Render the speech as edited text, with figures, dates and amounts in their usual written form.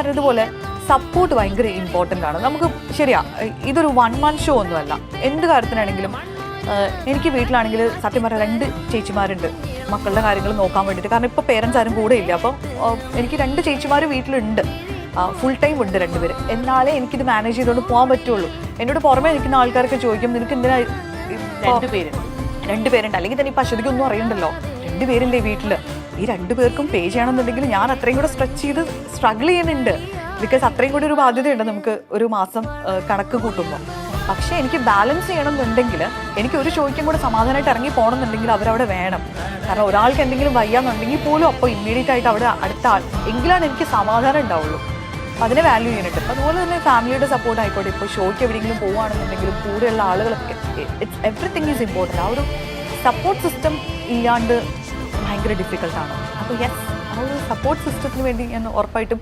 പറഞ്ഞതുപോലെ സപ്പോർട്ട് ഭയങ്കര ഇമ്പോർട്ടൻ്റ് ആണ്. നമുക്ക് ശരിയാ, ഇതൊരു 1 month ഷോ ഒന്നുമല്ല. എന്ത് കാര്യത്തിനാണെങ്കിലും എനിക്ക് വീട്ടിലാണെങ്കിൽ സത്യം പറഞ്ഞാൽ 2 ചേച്ചിമാരുണ്ട് മക്കളുടെ കാര്യങ്ങൾ നോക്കാൻ വേണ്ടിയിട്ട്. കാരണം ഇപ്പോൾ പേരൻസ് ആരും കൂടെ ഇല്ല. അപ്പം എനിക്ക് 2 ചേച്ചിമാർ വീട്ടിലുണ്ട്, ഫുൾ ടൈം ഉണ്ട് 2 പേര്. എന്നാലേ എനിക്കിത് മാനേജ് ചെയ്തുകൊണ്ട് പോകാൻ പറ്റുള്ളൂ. എന്നോട് പുറമേ നിൽക്കുന്ന ആൾക്കാരൊക്കെ ചോദിക്കും, നിനക്ക് എന്തിനാ 2 പേരുണ്ട്, അല്ലെങ്കിൽ തന്നെ ഇപ്പം അശ്വതിക്കൊന്നും അറിയണ്ടല്ലോ, 2 പേരില്ലേ വീട്ടിൽ. ഈ 2 പേർക്കും പേ ചെയ്യണമെന്നുണ്ടെങ്കിൽ ഞാൻ അത്രയും കൂടെ സ്ട്രഗിൾ ചെയ്യുന്നുണ്ട്. ബിക്കോസ് അത്രയും കൂടി ഒരു ബാധ്യതയുണ്ട് നമുക്ക് ഒരു മാസം കണക്ക് കൂട്ടുമ്പോൾ. പക്ഷേ എനിക്ക് ബാലൻസ് ചെയ്യണം എന്നുണ്ടെങ്കിൽ എനിക്ക് ഒരു ഷോയ്ക്കും കൂടെ സമാധാനമായിട്ട് ഇറങ്ങി പോകണം എന്നുണ്ടെങ്കിൽ അവരവിടെ വേണം. കാരണം ഒരാൾക്ക് എന്തെങ്കിലും വയ്യാന്നുണ്ടെങ്കിൽ പോലും അപ്പോൾ ഇമ്മീഡിയറ്റ് ആയിട്ട് അവിടെ അടുത്ത ആൾ എങ്കിലാണ് എനിക്ക് സമാധാനം ഉണ്ടാവുള്ളൂ. അപ്പോൾ അതിനെ വാല്യൂ ചെയ്യുന്നുണ്ട്. അതുപോലെ തന്നെ ഫാമിലിയുടെ സപ്പോർട്ട് ആയിക്കോട്ടെ, ഇപ്പോൾ ഷോയ്ക്ക് എവിടെയെങ്കിലും പോകുകയാണെന്നുണ്ടെങ്കിലും കൂടെയുള്ള ആളുകളൊക്കെ എവറിത്തിങ് ഈസ് ഇമ്പോർട്ടൻറ്റ്. ആ ഒരു സപ്പോർട്ട് സിസ്റ്റം ഇല്ലാണ്ട് ഭയങ്കര ഡിഫിക്കൽട്ടാണ്. അപ്പോൾ യെസ്, ആ ഒരു സപ്പോർട്ട് സിസ്റ്റത്തിന് വേണ്ടി ഞാൻ ഉറപ്പായിട്ടും